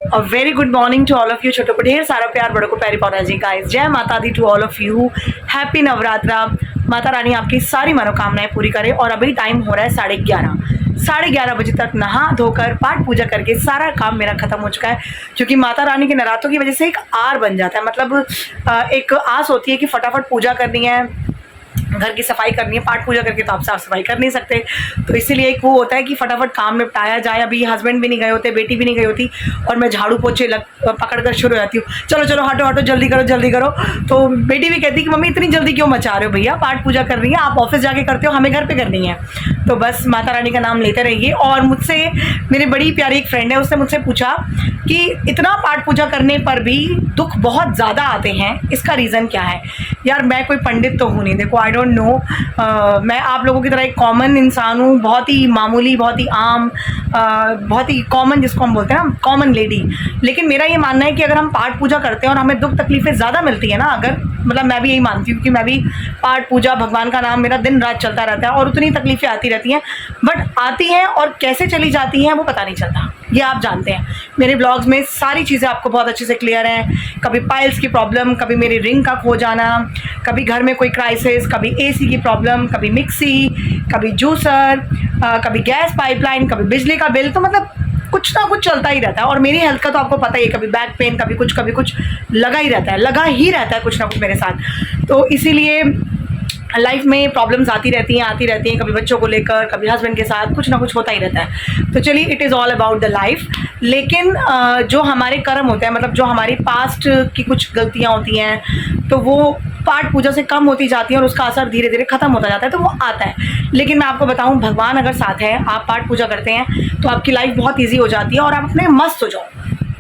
A very good morning to all of you छोटों को ढेर सारा प्यार, बड़ों को प्यारी पौना जी गाइस। जय माता दी to all of you. Happy Navratra. माता रानी आपकी सारी मनोकामनाएं पूरी करे। और अभी टाइम हो रहा है 11:30 बजे तक नहा धोकर पाठ पूजा करके सारा काम मेरा खत्म हो चुका है, क्योंकि माता रानी के नरातों की वजह से एक आर बन जाता है। मतलब एक आस होती है कि फटाफट पूजा करनी है, घर की सफाई करनी है। पाठ पूजा करके तो आप साफ सफाई कर नहीं सकते, तो इसीलिए एक वो होता है कि फटाफट काम निपटाया जाए। अभी हस्बैंड भी नहीं गए होते, बेटी भी नहीं गई होती, और मैं झाड़ू पोछे पकड़ कर शुरू हो जाती हूँ, चलो चलो हटो हटो जल्दी करो जल्दी करो। तो बेटी भी कहती कि मम्मी इतनी जल्दी क्यों मचा रहे हो भैया, पाठ पूजा कर रही है, आप ऑफिस जाके करते हो, हमें घर पर करनी है। तो बस माता रानी का नाम लेते रहिए। और मुझसे मेरी बड़ी प्यारी एक फ्रेंड है, उसने मुझसे पूछा कि इतना पाठ पूजा करने पर भी दुख बहुत ज़्यादा आते हैं, इसका रीज़न क्या है। यार मैं कोई पंडित तो हूँ नहीं, देखो आई डोंट नो, मैं आप लोगों की तरह एक कॉमन इंसान हूँ, बहुत ही मामूली, बहुत ही आम, बहुत ही कॉमन, जिसको हम बोलते हैं ना कॉमन लेडी। लेकिन मेरा ये मानना है कि अगर हम पाठ पूजा करते हैं और हमें दुख तकलीफ़ें ज़्यादा मिलती है ना, अगर मतलब मैं भी यही मानती हूँ कि मैं भी पाठ पूजा भगवान का नाम मेरा दिन रात चलता रहता है और उतनी तकलीफ़ें आती रहती हैं, बट आती हैं और कैसे चली जाती हैं वो पता नहीं चलता, ये आप जानते हैं। मेरे ब्लॉग्स में सारी चीज़ें आपको बहुत अच्छे से क्लियर हैं। कभी पाइल्स की प्रॉब्लम, कभी मेरी रिंग का खो जाना, कभी घर में कोई क्राइसिस, कभी एसी की प्रॉब्लम, कभी मिक्सी, कभी जूसर, कभी गैस पाइपलाइन, कभी बिजली का बिल, तो मतलब कुछ ना कुछ चलता ही रहता है। और मेरी हेल्थ का तो आपको पता ही है, कभी बैक पेन, कभी कुछ लगा ही रहता है कुछ ना कुछ मेरे साथ। तो इसीलिए लाइफ में प्रॉब्लम्स आती रहती हैं, कभी बच्चों को लेकर, कभी हस्बैंड के साथ, कुछ ना कुछ होता ही रहता है। तो चलिए, it is all about the life. लेकिन जो हमारे कर्म होते हैं, मतलब जो हमारी पास्ट की कुछ गलतियाँ होती हैं, तो वो पाठ पूजा से कम होती जाती है और उसका असर धीरे धीरे ख़त्म होता जाता है, तो वो आता है। लेकिन मैं आपको बताऊं, भगवान अगर साथ है, आप पाठ पूजा करते हैं, तो आपकी लाइफ बहुत ईजी हो जाती है और आप अपने मस्त हो जाओ,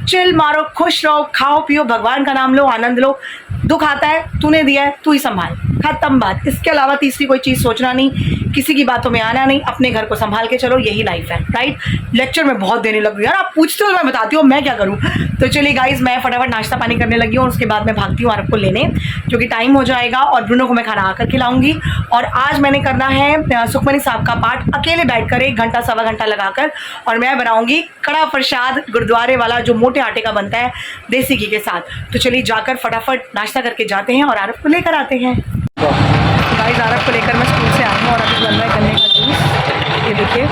चिल मारो, खुश रहो, खाओ पियो, भगवान का नाम लो, आनंद लो। दुख आता है, तूने दिया है, तू ही संभाल, खत्म बात। इसके अलावा तीसरी कोई चीज़ सोचना नहीं, किसी की बातों में आना नहीं, अपने घर को संभाल के चलो, यही लाइफ है, राइट। लेक्चर में बहुत देने लग गई यार, आप पूछते हो मैं बताती हूँ मैं क्या करूँ। तो चलिए गाइज, मैं फटाफट नाश्ता पानी करने लगी हूँ और उसके बाद मैं भागती हूँ आरव को लेने, क्योंकि टाइम हो जाएगा और ब्रूनो को मैं खाना आकर खिलाऊंगी। और आज मैंने करना है सुखमनी साहब का पाठ अकेले बैठ कर 1 घंटा सवा घंटा लगाकर, और मैं बनाऊंगी कड़ा प्रसाद गुरुद्वारे वाला, जो मोटे आटे का बनता है देसी घी के साथ। तो चलिए जाकर फटाफट नाश्ता करके जाते हैं और आरव को लेकर आते हैं। गाइस, आरव को लेकर मैं स्कूल से आई हूँ और अभी बन रहा है गन्ने का जूस, ये देखिए।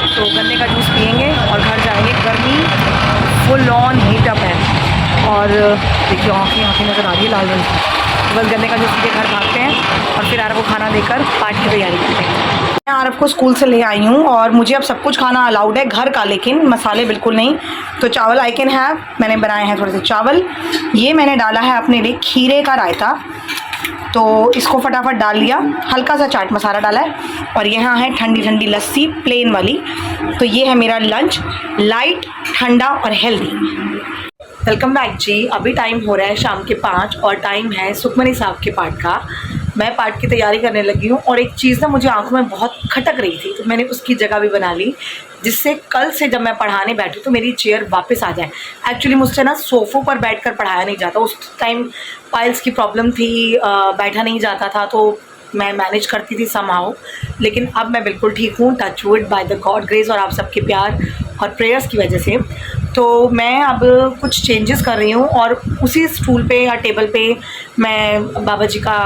तो गन्ने का जूस पियेंगे और घर जाएंगे। गर्मी फुल ऑन हीट अप है और देखिए आँखें नज़र आ रही है लाल रंग की। बस गन्ने का जूस पी के घर भागते हैं और फिर आरव को खाना देकर पाठ की तैयारी करते हैं। मैं आरव को स्कूल से ले आई हूँ और मुझे अब सब कुछ खाना अलाउड है घर का, लेकिन मसाले बिल्कुल नहीं। तो चावल आई कैन हैव, मैंने बनाए हैं थोड़े से चावल। ये मैंने डाला है अपने लिए खीरे का रायता, तो इसको फटाफट डाल लिया। हल्का सा चाट मसाला डाला है और यहाँ है ठंडी ठंडी लस्सी प्लेन वाली। तो ये है मेरा लंच, लाइट, ठंडा और हेल्दी। वेलकम बैक जी। अभी टाइम हो रहा है शाम के 5 और टाइम है सुखमनी साहब के पाठ का। मैं पाठ की तैयारी करने लगी हूँ और एक चीज़ ना मुझे आंखों में बहुत खटक रही थी, तो मैंने उसकी जगह भी बना ली, जिससे कल से जब मैं पढ़ाने बैठूँ तो मेरी चेयर वापस आ जाए। एक्चुअली मुझसे ना सोफ़ों पर बैठकर पढ़ाया नहीं जाता, उस टाइम पाइल्स की प्रॉब्लम थी, बैठा नहीं जाता था, तो मैं मैनेज करती थी समहाउ। लेकिन अब मैं बिल्कुल ठीक हूँ, touch wood, by the God grace और आप सबके प्यार और प्रेयर्स की वजह से। तो मैं अब कुछ चेंजेस कर रही हूँ और उसी स्टूल पे या टेबल पे मैं बाबा जी का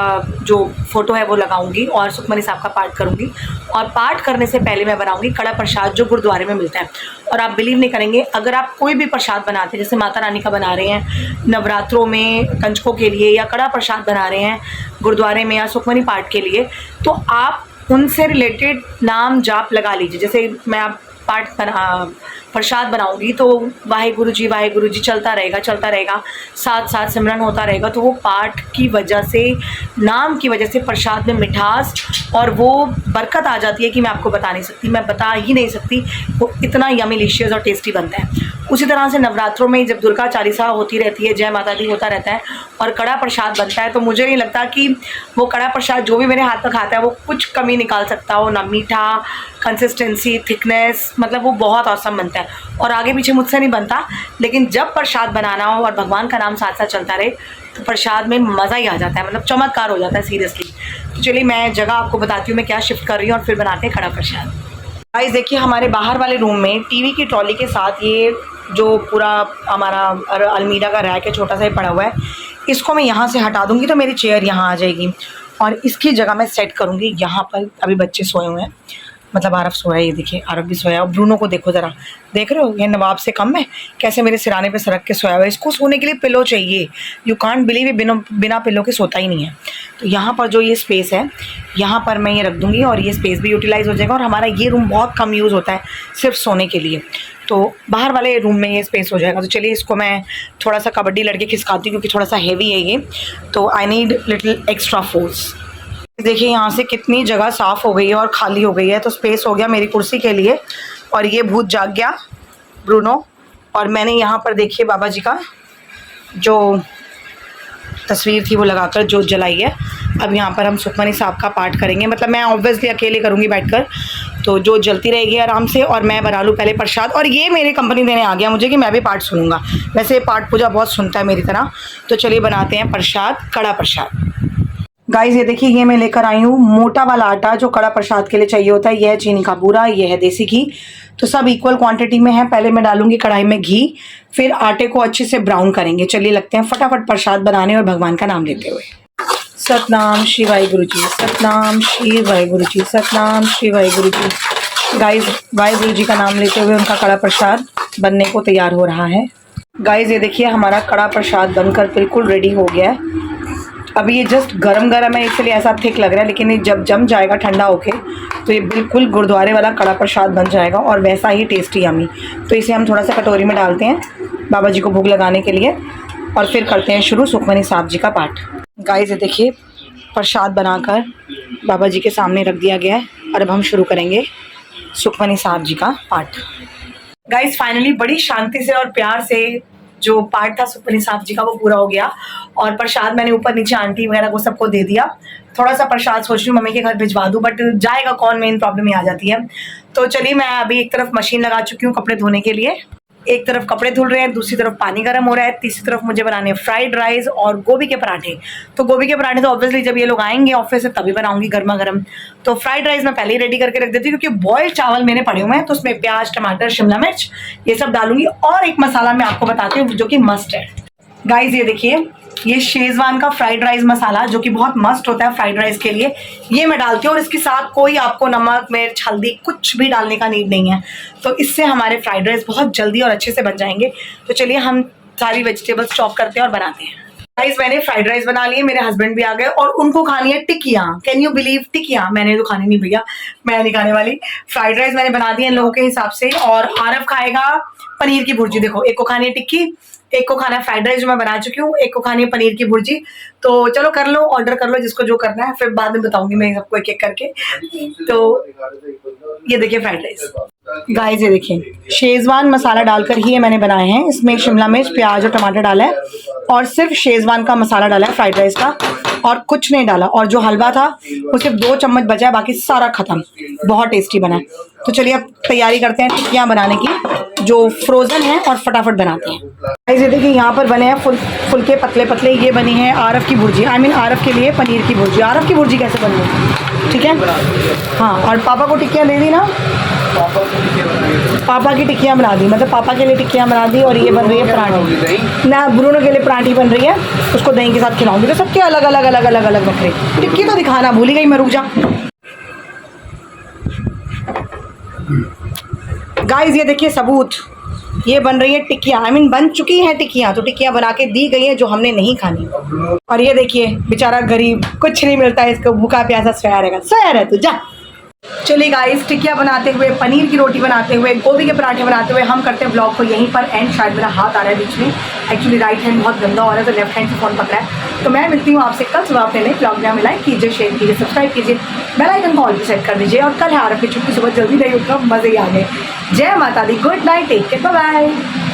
जो फ़ोटो है वो लगाऊंगी और सुखमनी साहब का पाठ करूँगी। और पाठ करने से पहले मैं बनाऊँगी कड़ा प्रसाद, जो गुरुद्वारे में मिलता है। और आप बिलीव नहीं करेंगे, अगर आप कोई भी प्रसाद बनाते हैं, जैसे माता रानी का बना रहे हैं नवरात्रों में कंजकों के लिए, या कड़ा प्रसाद बना रहे हैं गुरुद्वारे में या सुखमनी पाठ के लिए, तो आप उनसे रिलेटेड नाम जाप लगा लीजिए। जैसे मैं आप पाठ प्रसाद बनाऊंगी तो वाहेगुरु जी चलता रहेगा, साथ साथ सिमरन होता रहेगा। तो वो पाठ की वजह से, नाम की वजह से प्रसाद में मिठास और वो बरकत आ जाती है कि मैं आपको बता ही नहीं सकती। वो इतना यमीलिशियस और टेस्टी बनता है। उसी तरह से नवरात्रों में जब दुर्गा चालीसा होती रहती है, जय माता दी होता रहता है और कड़ा प्रसाद बनता है, तो मुझे नहीं लगता कि वो कड़ा प्रसाद जो भी मेरे हाथ में खाता है वो कुछ कमी निकाल सकता हो, ना मीठा, कंसिस्टेंसी, थिकनेस, मतलब वो बहुत औसम बनता है और आगे पीछे मुझसे नहीं बनता। लेकिन जब प्रसाद बनाना हो और भगवान का नाम साथ साथ चलता रहे, तो प्रसाद में मज़ा ही आ जाता है, मतलब चमत्कार हो जाता है सीरियसली। तो चलिए मैं जगह आपको बताती हूँ मैं क्या शिफ्ट कर रही हूँ और फिर बनाते हैं कड़ा प्रसाद। गाइस देखिए हमारे बाहर वाले रूम में टीवी की ट्रॉली के साथ ये जो पूरा हमारा अलमीरा का रैक है छोटा सा ही पड़ा हुआ है, इसको मैं यहाँ से हटा दूँगी तो मेरी चेयर यहाँ आ जाएगी और इसकी जगह मैं सेट करूँगी यहाँ पर। अभी बच्चे सोए हुए हैं, मतलब आरव सोया है, ये देखिए आरव भी सोया है। और ब्रूनो को देखो ज़रा, देख रहे हो ये नवाब से कम है कैसे मेरे सिराने पे सरक के सोया हुआ है। इसको सोने के लिए पिलो चाहिए, यू कांट बिलीव, ये बिना पिलो के सोता ही नहीं है। तो यहाँ पर जो ये स्पेस है यहाँ पर मैं ये रख दूँगी और ये स्पेस भी यूटिलाइज़ हो जाएगा। और हमारा ये रूम बहुत कम यूज़ होता है सिर्फ सोने के लिए, तो बाहर वाले रूम में ये स्पेस हो जाएगा। तो चलिए इसको मैं थोड़ा सा कबड्डी लड़के खिसकाती हूँ क्योंकि थोड़ा सा हैवी है ये, तो I need little extra force. देखिए यहाँ से कितनी जगह साफ़ हो गई है और खाली हो गई है, तो स्पेस हो गया मेरी कुर्सी के लिए। और ये भूत जाग गया ब्रूनो। और मैंने यहाँ पर देखिए बाबा जी का जो तस्वीर थी वो लगाकर जोत जलाई है। अब यहाँ पर हम सुखमनी साहब का पाठ करेंगे, मतलब मैं ऑब्वियसली अकेले करूँगी बैठकर, तो जोत जलती रहेगी आराम से। और मैं बना लूँ पहले प्रसाद। और ये मेरी कंपनी देने आ गया मुझे कि मैं भी पाठ सुनूंगा, वैसे पाठ पूजा बहुत सुनता है मेरी तरह। तो चलिए बनाते हैं प्रसाद, कड़ा प्रसाद। गाइस ये देखिए ये मैं लेकर आई हूँ मोटा वाला आटा जो कड़ा प्रसाद के लिए चाहिए होता है। यह है चीनी का बूरा, ये है देसी घी, तो सब इक्वल क्वांटिटी में है। पहले मैं डालूंगी कढ़ाई में घी, फिर आटे को अच्छे से ब्राउन करेंगे। चलिए लगते हैं फटाफट प्रसाद बनाने और भगवान का नाम लेते हुए। सतनाम श्री वाहिगुरु जी, सतनाम श्री वाहिगुरु जी, सतनाम श्री वाहिगुरु जी। गाइस वाहिगुरु जी का नाम लेते हुए उनका कड़ा प्रसाद बनने को तैयार हो रहा है। गाइस ये देखिए हमारा कड़ा प्रसाद बनकर बिल्कुल रेडी हो गया है। अभी ये जस्ट गरम गरम है इसलिए ऐसा थिक लग रहा है, लेकिन ये जब जम जाएगा ठंडा होके तो ये बिल्कुल गुरुद्वारे वाला कड़ा प्रसाद बन जाएगा और वैसा ही टेस्टी यम्मी। तो इसे हम थोड़ा सा कटोरी में डालते हैं बाबा जी को भोग लगाने के लिए और फिर करते हैं शुरू सुखमनी साहब जी का पाठ। गाइस ये देखिए प्रसाद बनाकर बाबा जी के सामने रख दिया गया है और अब हम शुरू करेंगे सुखमनी साहब जी का पाठ। गाइस फाइनली बड़ी शांति से और प्यार से जो पाठ था सुखमनी साहब जी का वो पूरा हो गया और प्रसाद मैंने ऊपर नीचे आंटी वगैरह को सबको दे दिया। थोड़ा सा प्रसाद सोच रही हूँ मम्मी के घर भिजवा दूँ, बट जाएगा कौन, मेन प्रॉब्लम ही आ जाती है। तो चलिए मैं अभी एक तरफ मशीन लगा चुकी हूँ कपड़े धोने के लिए, एक तरफ कपड़े धुल रहे हैं, दूसरी तरफ पानी गर्म हो रहा है, तीसरी तरफ मुझे बनाने फ्राइड राइस और गोभी के पराठे। तो गोभी के पराठे तो ऑब्वियसली जब ये लोग आएंगे ऑफिस से तभी बनाऊंगी गर्मा गर्म। तो फ्राइड राइस मैं पहले ही रेडी करके रख देती हूँ क्योंकि बॉइल्ड चावल मेरे पड़े हुए हैं, तो उसमें प्याज टमाटर शिमला मिर्च ये सब डालूंगी। और एक मसाला मैं आपको बताती हूँ जो कि मस्ट है। गाइज ये देखिए ये शेजवान का फ्राइड राइस मसाला जो कि बहुत मस्त होता है फ्राइड राइस के लिए, ये मैं डालती हूँ। और इसके साथ कोई आपको नमक मिर्च हल्दी कुछ भी डालने का नीड नहीं है, तो इससे हमारे फ्राइड राइस बहुत जल्दी और अच्छे से बन जाएंगे। तो चलिए हम सारी वेजिटेबल्स चॉप करते हैं और बनाते हैं। गाइस मैंने फ्राइड राइस बना लिए, मेरे हस्बैंड भी आ गए और उनको खानी है टिकिया। कैन यू बिलीव टिकिया? मैंने तो खानी नहीं भैया, मैं नहीं खाने वाली। फ्राइड राइस मैंने बना दी इन लोगों के हिसाब से। और आरव खाएगा पनीर की भुर्जी, देखो एक को खानी है टिक्की, एक को खाना है फ्राइड राइस जो मैं बना चुकी हूँ, एक को खानी है पनीर की भुर्जी। तो चलो कर लो, ऑर्डर कर लो जिसको जो करना है, फिर बाद में बताऊंगी मैं सबको एक एक करके। तो ये देखिए फ्राइड राइस। गाइस ये देखिए शेजवान मसाला डालकर ही ये मैंने बनाए हैं। इसमें शिमला मिर्च प्याज और टमाटर डाला है और सिर्फ शेजवान का मसाला डाला है फ्राइड राइस का, और कुछ नहीं डाला। और जो हलवा था वो सिर्फ 2 चम्मच बचा है, बाकी सारा खत्म। बहुत टेस्टी बना है। तो चलिए अब तैयारी करते हैं टिक्कियाँ बनाने की जो फ्रोजन है और फटाफट बनाते हैं। गाइस ये देखिए यहाँ पर बने हैं फुलके पतले पतले। ये बनी है आरव की भुर्जी, आई मीन आरव के लिए पनीर की भुर्जी। आरव की भुर्जी कैसे बननी, ठीक है? हाँ, और पापा को टिक्कियाँ दे दी ना, पापा की टिक्कियाँ बना दी, मतलब पापा के लिए टिक्कियाँ बना दी। और ये बन रही है पराठे ना, ब्रूनो के लिए पराठी बन रही है, उसको दही के साथ खिलाऊंगी। तो सबके अलग अलग अलग अलग अलग बन रहे। टिक्की तो दिखाना भूल ही गई मैं, रुक जा। गाइस ये देखिए सबूत, ये बन रही है टिक्कियाँ, आई मीन बन चुकी हैं टिक्कियाँ। तो टिक्कियाँ बना के दी गई है जो हमने नहीं खानी। और ये देखिए बेचारा गरीब, कुछ नहीं मिलता है इसको, भूखा प्यासा सोया रहेगा। सोया रहे तू जा। चलिए गाइस टिक्कियाँ बनाते हुए, पनीर की रोटी बनाते हुए, गोभी के पराठे बनाते हुए हम करते हैं ब्लॉग को यहीं पर एंड। शायद मेरा हाथ आ रहा है बीच में, एक्चुअली राइट हैंड बहुत गंदा हो रहा है तो लेफ्ट हैंड से फ़ोन पकड़ा है। तो मैं मिलती हूँ आपसे कल सुबह अपने नए ब्लॉग में। हमें लाइक कीजिए, शेयर कीजिए, सब्सक्राइब कीजिए, बेल आइकन को ऑल पे सेट कर दीजिए। और कल है आरव की छुट्टी, सुबह जल्दी नहीं उठना, मज़े ही आ गए। जय माता दी, good night, take care, bye bye.